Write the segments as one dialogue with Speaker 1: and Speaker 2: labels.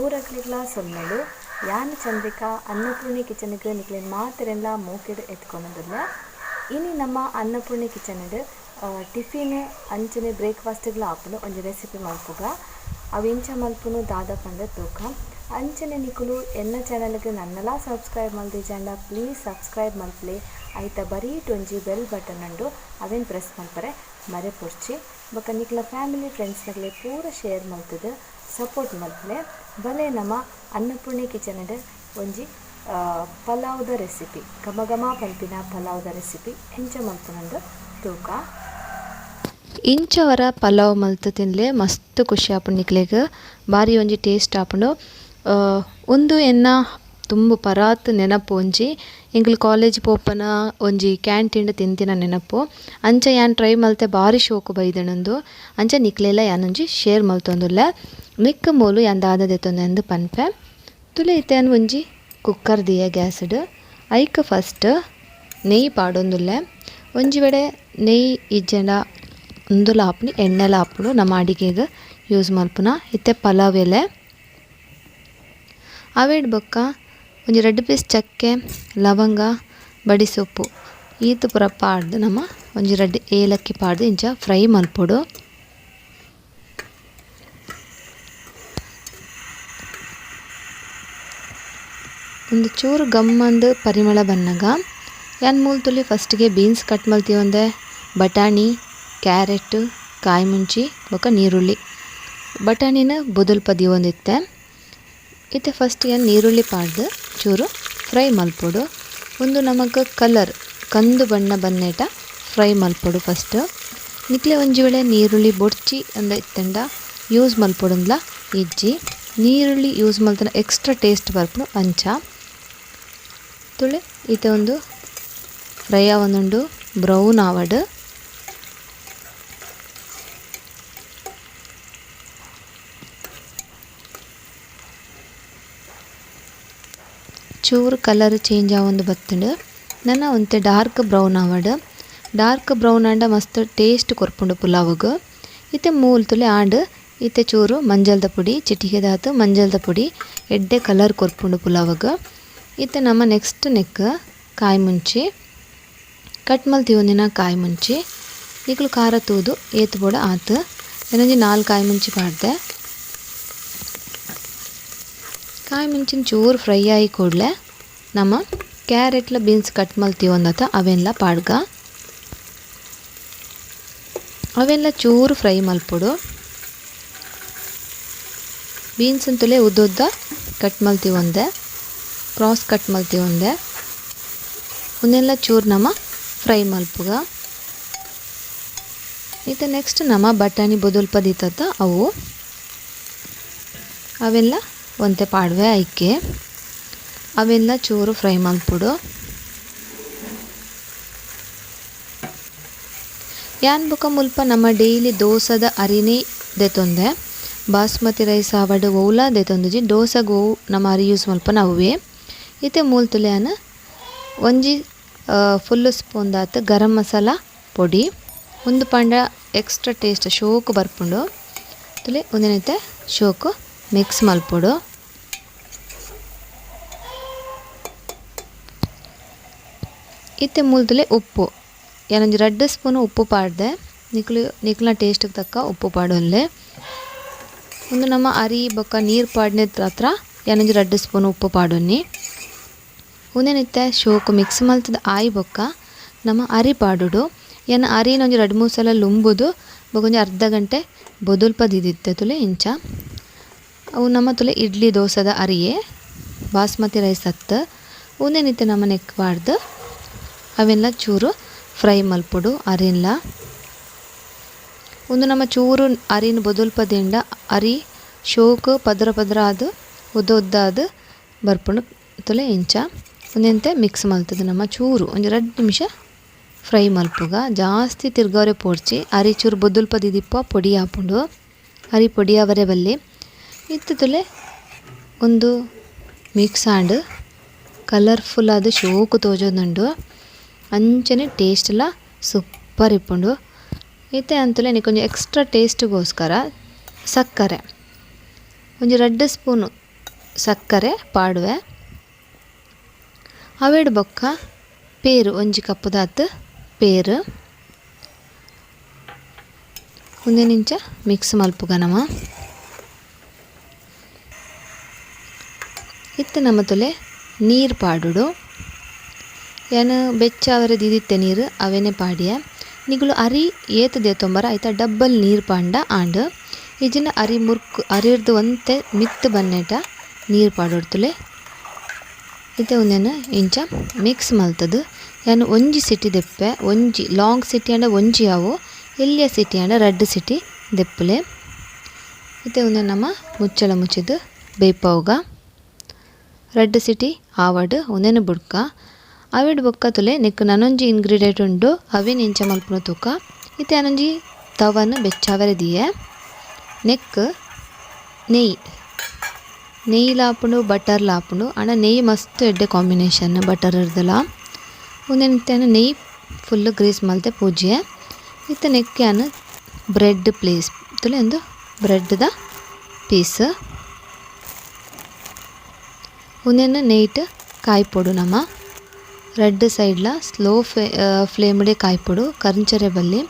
Speaker 1: ಪೂರಕ್ಲಿಗ್ಲ ಸೊನ್ನಲು ಯಾನ್ ಚಂದ್ರಿಕಾ ಅನ್ನಪೂರ್ಣಿ ಕಿಚನ್ಗೆ ನಿಕ್ಲೇನು ಮಾತೆರೆಲ್ಲ ಮೂಕೆಡು ಎತ್ಕೊಳೋದಿಲ್ಲ. ಇನಿ ನಮ್ಮ ಅನ್ನಪೂರ್ಣಿ ಕಿಚನ್ಡ್ ಟಿಫಿನ್ ಅಂಚನೆ ಬ್ರೇಕ್ಫಾಸ್ಟ್ಗಳ ಆಪುನು ಒಂಜಿ ರೆಸಿಪಿ ಮಲ್ಪುಗ. ಅವು ಇಂಚ ಮಲ್ಪುನು ದಾದ ಪಂಡ ತೂಕ ಅಂಚನೆ ನಿಕುಲು ಎನ್ನ ಚಾನಲ್ಗೆ ನನ್ನಲ ಸಬ್ಸ್ಕ್ರೈಬ್ ಮಲ್ದಿಜಂಡ ಪ್ಲೀಸ್ ಸಬ್ಸ್ಕ್ರೈಬ್ ಮಲ್ಪಲೆ ಐತ ಬರೀಟ್ ಒಂಜಿ ಬೆಲ್ ಬಟನ್ ಅಂಡು ಅವೇನು ಪ್ರೆಸ್ ಮಲ್ಪರೆ ಮರೆ ಪೊರ್ಚಿ ಬೊಕ ನಿಕ್ಲ ಫ್ಯಾಮಿಲಿ ಫ್ರೆಂಡ್ಸ್ನಗ್ಲೆ ಪೂರ ಶೇರ್ ಮಲ್ತದು ಸಪೋರ್ಟ್ ಮಲ್ಪಲೆ ಬಲೆ ನಮ್ಮ ಅನ್ನಪೂರ್ಣಿ ಕಿಚನ್ಡ್ ಒಂಜಿ ಪಲಾವ್ದ ರೆಸಿಪಿ ಘಮ ಪಂಪಿನ ಪಲಾವ್ದ ರೆಸಿಪಿ ಎಂಚ ಮಲ್ಪುನಂದು ತೂಕ.
Speaker 2: ಇಂಚವರ ಪಲಾವ್ ಮಲ್ತು ತಿನ್ಲೆ ಮಸ್ತ್ ಖುಷಿ ಆಪುಂಡು ನಿಕ್ಲೆಗ್ ಬಾರಿ ಒಂಜಿ ಟೇಸ್ಟ್ ಆಪುಂಡು. ಒಂದು ಎನ್ನ ತುಂಬ ಪರಾತ್ ನೆನಪು ಒಂಜಿ ಎಂಕುಲು ಕಾಲೇಜ್ ಪೋಪನ ಒಂಜಿ ಕ್ಯಾಂಟೀನ್ ತಿಂತಿನ ನೆನಪು ಅಂಚ ಯಾನ್ ಟ್ರೈ ಮಲ್ತೆ ಬಾರಿ ಶೋಕು ಬೈದೆನೊಂದು ಅಂಚ ನಿಕ್ಲೆಲ ಯಾನೊಂಜಿ ಶೇರ್ ಮಲ್ತೊಂದುಲ್ಲೆ ಮಿಕ್ಕ ಮೂಲು ಯಾನ್ ದಾದ ದೆತ್ತೊಂದೆಂದು ಪನ್ಪೆ ತುಲೆ ಇತ್ತೇನು ಒಂಜಿ ಕುಕ್ಕರ್ ದಿಯೆ ಗ್ಯಾಸ್ಡ್ ಐಕ್ ಫಸ್ಟ್ ನೆಯ್ಯಿ ಪಾಡೊಂದುಲ್ಲೆ ಒಂಜಿ ವೇಳೆ ನೆಯ್ಯಿ ಇಜ್ಜೆಂಡ ಒಂದುಲ ಆಪುಂಡು ಎಣ್ಣೆಲ ಆಪುಂಡು ನಮ್ಮ ಅಡಿಗೆಗ್ ಯೂಸ್ ಮಲ್ಪುನ. ಇತ್ತೆ ಪಲಾವ್ ಎಲೆ ಅವೇಡ್ ಬೊಕ್ಕ ಒಂಜಿ 2 ಪೀಸ್ ಚಕ್ಕೆ ಲವಂಗ ಬಡಿ ಸೊಪ್ಪು ಈತ್ ಪೂರ ಪಾಡ್ದು ನಮ್ಮ ಒಂಜಿ 2 ಏಲಕ್ಕಿ ಪಾಡ್ದು ಇಂಚ ಫ್ರೈ ಮಲ್ಪೊಡು. ಒಂದು ಚೂರು ಗಮ್ಮಂದು ಪರಿಮಳ ಬನ್ನಗ ಯಾನ್ ಮೂಲ್ತುಲಿ ಫಸ್ಟ್ಗೆ ಬೀನ್ಸ್ ಕಟ್ ಮಲ್ತೀವಂದೆ ಬಟಾಣಿ ಕ್ಯಾರೆಟ್ ಕಾಯಿ ಮುಂಚಿ ಬೊಕ ನೀರುಳ್ಳಿ ಬಟಾಣಿನ ಬೊದಲ್ಪ ದಿವೊಂದಿತ್ತೆ ಇತ್ತೆ ಫಸ್ಟ್ ಏನು ನೀರುಳ್ಳಿ ಪಾಡ್ದು ಚೂರು ಫ್ರೈ ಮಲ್ಪೊಡು. ಒಂದು ನಮಕ್ ಕಲರ್ ಕಂದು ಬಣ್ಣ ಬನ್ನೇಟ ಫ್ರೈ ಮಲ್ಪೊಡು ಫಸ್ಟ್ ನಿಕ್ಲೆ ಒಂಜಿ ವೇಳೆ ನೀರುಳ್ಳಿ ಬೊಡ್ಚಿ ಅಂದ ಇತ್ತಂಡ ಯೂಸ್ ಮಲ್ಪೊಡುಂದ್ಲ ಇಜ್ಜಿ ನೀರುಳ್ಳಿ ಯೂಸ್ ಮಲ್ತನ ಎಕ್ಸ್ಟ್ರಾ ಟೇಸ್ಟ್ ಬರ್ಪುಡು ಅಂಚ ತುಳೆ ಈತ ಒಂದು ಫ್ರೈ ಆವೊಂದುಂಡು ಬ್ರೌನ್ ಆವಡ್ ಚೂರು ಕಲರ್ ಚೇಂಜ್ ಆವೊಂದು ಬತ್ತುಂಡು ನನ್ನ ಒಂತೆ ಡಾರ್ಕ್ ಬ್ರೌನ್ ಆವಡ್ ಡಾರ್ಕ್ ಬ್ರೌನ್ ಆಂಡ ಮಸ್ತ್ ಟೇಸ್ಟ್ ಕೊರ್ಪುಂಡು ಪುಲಾವ್ಗ್. ಇತ್ತೆ ಮೂಲ್ ತುಲೆ ಆಂಡ್ ಇತ್ತೆ ಚೂರು ಮಂಜಲ್ದ ಪುಡಿ ಚಿಟಿಕೆದಾತು ಮಂಜಲ್ದ ಪುಡಿ ಎಡ್ಡೆ ಕಲರ್ ಕೊರ್ಪುಂಡು ಪುಲಾವ್ಗ್. ಇತ್ತೆ ನಮ್ಮ ನೆಕ್ಸ್ಟ್ ನೆಕ್ ಕಾಯಿ ಮುಂಚಿ ಕಟ್ ಮಲ್ತಿವೊಂದಿನ ಕಾಯಿ ಮುಂಚಿ ಈಗಲು ಖಾರ ತೂದು ಏತು ಬೋಡ ಆತು ಏನೊಂಜಿ 4 ಕಾಯಿ ಮುಂಚಿ ಪಾಡ್ದೆ ಕಾಯಿ ಮುಂಚಿನ ಚೂರು ಫ್ರೈ ಆಗಿ ಕೂಡಲೇ ನಮ್ಮ ಕ್ಯಾರೆಟ್ಲ ಬೀನ್ಸ್ ಕಟ್ ಮಲ್ತೀವೊಂದತ ಅವೆಲ್ಲ ಪಾಡ್ಗ ಅವೆಲ್ಲ ಚೂರು ಫ್ರೈ ಮಲ್ಪೊಡು. ಬೀನ್ಸ್ ಅಂತಲೇ ಉದ್ದುದ್ದ ಕಟ್ ಮಲ್ತೀವೊಂದೆ ಕ್ರಾಸ್ ಕಟ್ ಮಲ್ತೀವೊಂದೆ ಅವನ್ನೆಲ್ಲ ಚೂರು ನಮ್ಮ ಫ್ರೈ ಮಲ್ಪುಗ. ಇದು ನೆಕ್ಸ್ಟ್ ನಮ್ಮ ಬಟಾಣಿ ಬೊದಲ್ಪದಿತ್ತ ಅವು ಅವೆಲ್ಲ ಒಂತೆ ಪಾಡ್ವೆ ಐಕೆ ಅವೆಲ್ಲ ಚೂರು ಫ್ರೈ ಮಲ್ಪುಡು. ಯಾನ್ ಬೊಕ ಮುಲ್ಪ ನಮ್ಮ ಡೈಲಿ ದೋಸದ ಅರಿನೇ ದೆತೊಂದೆ ಬಾಸ್ಮತಿ ರೈಸ್ ಆವಡ್ ಓಲ ದೆತೊಂದುಜಿ ದೋಸಗ್ ಓವು ನಮ್ಮ ಅರಿ ಯೂಸ್ ಮಲ್ಪನ ಅವೇ ಇತ್ತೆ ಮೂಲ್ ತುಲೆಯನ ಒಂಜಿ ಫುಲ್ ಸ್ಪೂನ್ ದಾತ್ ಗರಂ ಮಸಾಲ ಪೊಡಿ ಒಂದು ಪಂಡ ಎಕ್ಸ್ಟ್ರಾ ಟೇಸ್ಟ್ ಶೋಕು ಬರ್ಪುಂಡು ತುಲೆ ಒಂದಿನೈತೆ ಶೋಕು ಮಿಕ್ಸ್ ಮಲ್ಪೊಡು. ಇತ್ತೆ ಮೂಲ್ತುಲೆ ಉಪ್ಪು ಏನೊಂಜಿ 2 ಸ್ಪೂನ್ ಉಪ್ಪು ಪಾಡ್ದೆ ನಿಕ್ಲ ಟೇಸ್ಟ್ಗೆ ತಕ್ಕ ಉಪ್ಪು ಪಾಡೊಲ್ಲೆ ಒಂದು ನಮ್ಮ ಅರಿ ಬೊಕ್ಕ ನೀರು ಪಾಡ್ನೆದ ಹತ್ರ ಏನೊಂಜಿ 2 ಸ್ಪೂನ್ ಉಪ್ಪು ಪಾಡೊನ್ನಿ ಉಂದೆನಿತ್ತೆ ಶೋಕು ಮಿಕ್ಸ್ ಮಲ್ತದ ಆಯಿ ಬೊಕ್ಕ ನಮ್ಮ ಅರಿ ಪಾಡುಡು ಏನ ಅರಿನ ಒಂಜಿ 2-3 ಸಲ ಲುಂಬುದು ಬೊಕೊಂಜಿ ಅರ್ಧ ಗಂಟೆ ಬೊದುಲ್ಪದಿದ್ದಿತ್ತೆ ತುಲೆ ಇಂಚ ಅವು ನಮ್ಮ ತುಲೆ ಇಡ್ಲಿ ದೋಸದ ಅರಿಯೇ ಬಾಸ್ಮತಿ ರೈಸ್ ಹತ್ತು ಉಂದೆನಿತ್ತೆ ನಮ್ಮ ನೆಕ್ ಪಾಡ್ದು ಅವೆಲ್ಲ ಚೂರು ಫ್ರೈ ಮಲ್ಪೊಡು ಅರಿನ್ಲ ಒಂದು ನಮ್ಮ ಚೂರು ಅರಿನ ಬೊದುಲ್ಪದಿಂದ ಅರಿ ಶೋಕು ಪದ್ರ ಆದು ಉದ್ದ ಬರ್ಪುಂಡು ತುಲೆ ಇಂಚ ಒಂದೆಂತೆ ಮಿಕ್ಸ್ ಮಲ್ತದೆ ನಮ್ಮ ಚೂರು ಒಂದು 2 ನಿಮಿಷ ಫ್ರೈ ಮಲ್ಪುಗ ಜಾಸ್ತಿ ತಿರ್ಗವರೆ ಪೋಡ್ಚಿ ಅರಿ ಚೂರು ಬೊದುಲ್ಪದಿದಿಪ್ಪ ಪೊಡಿ ಆಪುಂಡು ಅರಿ ಪೊಡಿ ಅವರೆ ಬಲ್ಲಿ ಇತ್ತು ತುಲೆ ಒಂದು ಮಿಕ್ಸ್ ಆಂಡ್ ಕಲರ್ಫುಲ್ ಆದ ಶೋಕು ತೋಜೊಂದುಂಡು ಅಂಚನೆ ಟೇಸ್ಟ್ಲ ಸೂಪರ್ ಇಪ್ಪುಂಡು. ಇತ್ತೆ ಅಂತಲೇ ನಿಕ್ಕೊಂಜಿ ಎಕ್ಸ್ಟ್ರಾ ಟೇಸ್ಟ್ಗೋಸ್ಕರ ಸಕ್ಕರೆ ಒಂಜಿ 2 ಸ್ಪೂನು ಸಕ್ಕರೆ ಪಾಡುವೆ. ಅವೇಡು ಬೊಕ್ಕ ಪೇರು ಒಂಜಿ ಕಪ್ಪುದಾತ್ ಪೇರು ಒಂದೇನಿಂಚ ಮಿಕ್ಸ್ ಮಲ್ಪುಗ ನಮ. ಇತ್ತು ನಮ್ಮ ತೊಲೆ ನೀರು ಪಾಡುಡು. ಏನು ಬೆಚ್ಚ ಅವರ ದಿದಿತ್ತೆ ನೀರು ಅವೇನೆ ಪಾಡಿಯ ನಿಗುಲು ಅರಿ ಏತದೆ ತೊಂಬರ ಆಯ್ತಾ ಡಬ್ಬಲ್ ನೀರು ಪಾಂಡ ಆಂಡ್ ಇಜಿನ ಅರಿ ಮುರ್ಕು ಅರಿರ್ದು ಒಂತೆ ಮಿತ್ತು ಬನ್ನೆಟ ನೀರು ಪಾಡೋಡ್ತುಲೆ. ಇತ್ತೆ ಒಂದೇನು ಇಂಚ ಮಿಕ್ಸ್ ಮಲ್ತದು. ಏನು ಒಂಜಿ ಸಿಟಿ ದೆಪ್ಪೆ ಒಂಜಿ ಲಾಂಗ್ ಸಿಟಿ ಅಂಡ ಒಂಜಿ ಅವು ಎಲ್ಲಿಯ ಸಿಟಿ ಅಂಡ ರೆಡ್ ಸಿಟಿ ದೆಪ್ಪಲೆ. ಇತ್ತೆ ಒಂದೇ ನಮ್ಮ ಮುಚ್ಚಳ ಮುಚ್ಚಿದ್ದು ಬೇಯ್ಪವುಗ ರೆಡ್ ಸಿಟಿ ಆವಡ್ ಒಂದೇನು ಬುಡ್ಕ ಅವಿಡ್ ಬೊಕ್ಕ ತುಲೆ ನೆಕ್ ನನೊಂಜಿ ಇಂಗ್ರೀಡಿಯೆಂಟ್ ಉಂಡು ಅವಿನ ಇಂಚ ಮಲ್ಪುನ ತೂಕ. ಇತ್ತೆ ಅನೊಂಜಿ ತವನ್ ಬೆಚ್ಚಾವರೆ ದಿಯೆ ನೆಕ್ ನೆಯ್ಯಿ ಲಾಪುಂಡು ಬಟರ್ ಲಾಪುಂಡು ಅಣ್ಣ ನೆಯ್ಯಿ ಮಸ್ತ್ ಎಡ್ಡೆ ಕಾಂಬಿನೇಷನ್ ಬಟರ್ ಇರ್ದಲ್ಲ. ಒಂದೇನು ನೆಯ್ಯಿ ಫುಲ್ ಗ್ರೀಸ್ ಮಲ್ತೆ ಪೂಜೆ. ಇತ್ತು ನೆಕ್ಕ್ಯಾನು ಬ್ರೆಡ್ ಪ್ಲೇಸ್ ತುಲೆ ಒಂದು ಬ್ರೆಡ್ದ ಪೀಸ್ ಒಂದೇನು ನೆಯ್ಟ್ ಕಾಯ್ಪೊಡು ನಮ್ಮ ರೆಡ್ ಸೈಡ್ಲ ಸ್ಲೋ ಫ್ಲೇಮ್ಡೆ ಕಾಯ್ಪೊಡು ಕರ್ಂಚರೆ ಬಲ್ಲಿ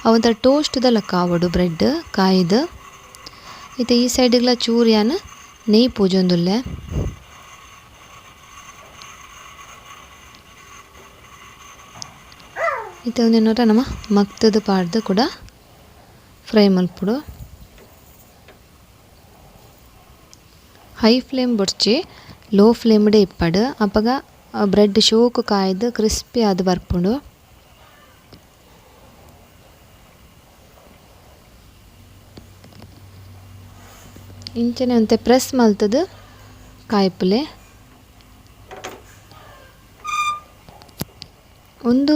Speaker 2: ಅವಂತ ಟೋಸ್ಟ್ದ ಲಕ್ಕ ಆವಡು ಬ್ರೆಡ್ ಕಾಯ್ದು. ಇತ್ತೆ ಈ ಸೈಡ್ಗ್ಲ ಚೂರ್ಯಾನು ನೆಯ್ಯಿ ಪೂಜೊಂದುಲ್ಲೆ. ಇತ್ತೆ ಒಂದೇನೋರ ನಮ್ಮ ಮಕ್ತದ ಪಾಡ್ದು ಕೂಡ ಫ್ರೈ ಮಲ್ಪುಡು. ಹೈ ಫ್ಲೇಮ್ ಬುಡ್ಚಿ ಲೋ ಫ್ಲೇಮ್ಡೆ ಇಪ್ಪಡು ಅಪ್ಪಗ ಬ್ರೆಡ್ ಶೋಕು ಕಾಯ್ದು ಕ್ರಿಸ್ಪಿ ಆದು ಬರ್ಪುಂಡು. ಇಂಚನೆ ಒಂತೆ ಪ್ರೆಸ್ ಮಲ್ತದು ಕಾಯ್ಪುಲೆ ಒಂದು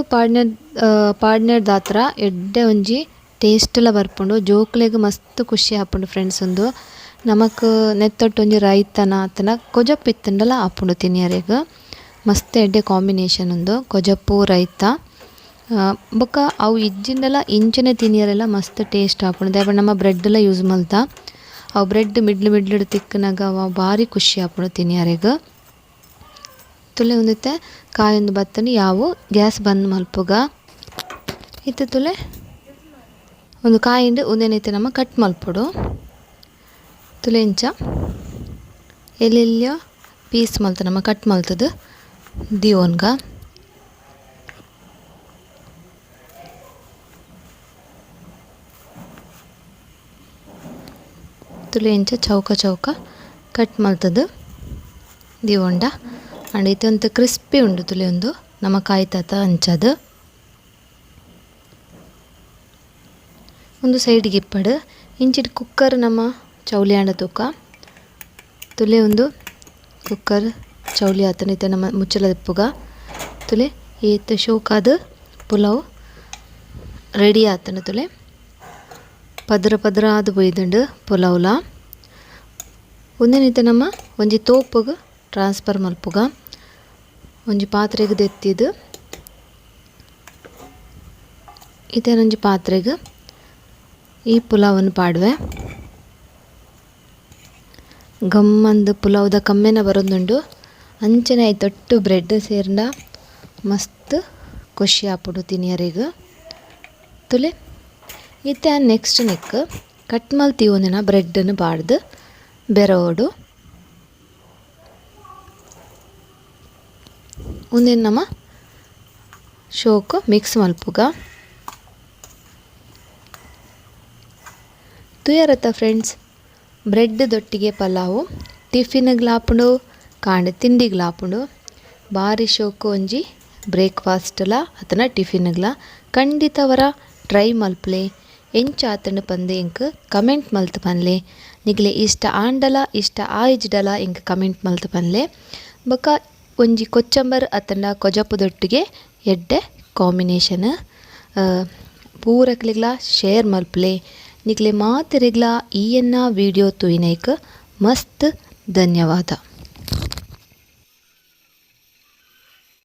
Speaker 2: ಪಾಡ್ನೆರ್ ದಾತ್ರ ಎಡ್ಡೆ ಒಂಜಿ ಟೇಸ್ಟ್ಲ ಬರ್ಪುಂಡು. ಜೋಕ್ಲೆಗ್ ಮಸ್ತ್ ಖುಷಿ ಆಪುಂಡು ಫ್ರೆಂಡ್ಸ್. ಒಂದು ನಮಕ್ ನೆತ್ತೊಟ್ಟೊಂಜಿ ರೈತನ ಆತನ ಕೊಜಪ್ಪು ಇತ್ತಂಡಲ ಆಪುಂಡು ತಿನಿಯರೆಗ್ ಮಸ್ತ್ ಎಡ್ಡೆ ಕಾಂಬಿನೇಷನ್ ಒಂದು ಕೊಜಪ್ಪು ರೈತ ಬೊಕ್ಕ ಅವು ಇಜ್ಜಿಂಡಲ ಇಂಚನೆ ತಿನಿಯರೆಲ್ಲ ಮಸ್ತ್ ಟೇಸ್ಟ್ ಆಪುಂಡು. ದಾಯೆ ನಮ್ಮ ಬ್ರೆಡ್ಲ ಯೂಸ್ ಮಲ್ತ ಅವು ಬ್ರೆಡ್ ಮಿಡ್ಲು ತಿಕ್ಕನಾಗ ಅವ ಭಾರಿ ಖುಷಿ ಆಪುಂಡು ತಿನಿಯರೆಗ್. ತುಲೆ ಒಂದಿತ್ತೆ ಕಾಯೊಂದು ಬತ್ತನಿ ಯಾವು ಗ್ಯಾಸ್ ಬಂದ್ ಮಲ್ಪುಗ. ಇತ್ತು ತುಲೆ ಒಂದು ಕಾಯಿಂಡು ಒಂದೇನೈತೆ ನಮ್ಮ ಕಟ್ ಮಲ್ಪೊಡು. ತುಲೆ ಇಂಚ ಎಲ್ಲೆಲ್ಲಿಯೋ ಪೀಸ್ ಮಲ್ತ ನಮ್ಮ ಕಟ್ ಮಲ್ತದು ದಿಯೋನ್ಗ. ತುಲೆ ಇಂಚ ಚೌಕ ಕಟ್ ಮಲ್ತದು ದಿಯೋಂಡ ಅಂಡ್ ಐತೆ ಒಂದು ಕ್ರಿಸ್ಪಿ ಉಂಡು ತುಲೆ ಒಂದು ನಮ್ಮ ಕಾಯ್ತಾತ ಅಂಚದು. ಒಂದು ಸೈಡ್ಗೆ ಇಪ್ಪಡು ಇಂಚಿಟ್ಟು ಕುಕ್ಕರ್ ನಮ್ಮ ಚೌಲಿ ಆಂಡ ತೂಕ ತುಲೆ ಒಂದು ಕುಕ್ಕರ್ ಚೌಲಿ ಆತನೈತೆ ನಮ್ಮ ಮುಚ್ಚಲ ದಿಪ್ಪುಗ ತುಲೆ ಏತ್ ಶೋಕಾದ ಪುಲಾವ್ ರೆಡಿ ಆತನ ತುಲೆ ಪದ್ರ ಆದು ಬೊಯ್ದುಂಡು ಪುಲಾವ್ಲ. ಒಂದೇನೈತೆ ನಮ್ಮ ಒಂಜಿ ತೋಪುಗ ಟ್ರಾನ್ಸ್ಫರ್ ಮಲ್ಪುಗ ಒಂಜಿ ಪಾತ್ರೆಗ್ ದೆತ್ತಿದು ಇತೇನೊಂಜಿ ಪಾತ್ರೆಗ್ ಈ ಪುಲಾವನ್ನು ಪಾಡುವೆ. ಗಮ್ಮಂದು ಪುಲಾವ್ದ ಕಮ್ಮೆನ ಬರೋದುಂಡು ಅಂಚನೆ ಐತೊಟ್ಟು ಬ್ರೆಡ್ ಸೇರ್ನ ಮಸ್ತ್ ಖುಷಿ ಆಪುಡು ತಿನಿಯರೆಗ್ ತುಲೆ. ಇತ್ತೆ ನೆಕ್ಸ್ಟ್ ನೆಕ್ ಕಟ್ ಮಲ್ತೀವೊಂದಿನ ಬ್ರೆಡ್ಡನ್ನು ಬಾಡ್ದು ಬೆರೋಡು ಒಂದೇನು ನಮ್ಮ ಶೋಕು ಮಿಕ್ಸ್ ಮಲ್ಪುಗ ತುಯರತ್ತ ಫ್ರೆಂಡ್ಸ್. ಬ್ರೆಡ್ ದೊಟ್ಟಿಗೆ ಪಲಾವು ಟಿಫಿನ್ಗ್ಲಾಪುಂಡು ಕಾಂಡೆ ತಿಂಡಿಗ್ಲಾಪುಂಡು ಭಾರಿ ಶೋಕು ಒಂಜಿ ಬ್ರೇಕ್ಫಾಸ್ಟ್ಲ ಅತನ ಟಿಫಿನ್ಗ್ಲ ಖಂಡಿತವರ ಟ್ರೈ ಮಲ್ಪಲೆ. ಎಂಚ ಆತಂಡು ಪಂದೆ ಇಂಕ್ ಕಮೆಂಟ್ ಮಲ್ತು ಪನ್ಲೆ. ನಿಗ್ಲೆ ಇಷ್ಟ ಆಂಡಲ ಇಷ್ಟ ಆಯ್ಜಿಡಲ ಇಂಕ್ ಕಮೆಂಟ್ ಮಲ್ತು ಪನ್ಲೆ. ಬೊಕ್ಕ ಒಂಜಿ ಕೊಚ್ಚಂಬರ್ ಅತಂಡ ಕೊಜಪ್ಪುದೊಟ್ಟಿಗೆ ಎಡ್ಡೆ ಕಾಂಬಿನೇಷನ್ ಪೂರಕ್ಲಿಗ್ಲ ಶೇರ್ ಮಲ್ಪಲೆ. ನಿಗ್ಲೆ ಮಾತೆರೆಗ್ಲ ಈ ಎನ್ನ ವಿಡಿಯೋ ತುಯಿನೈಕ್ ಮಸ್ತ್ ಧನ್ಯವಾದ.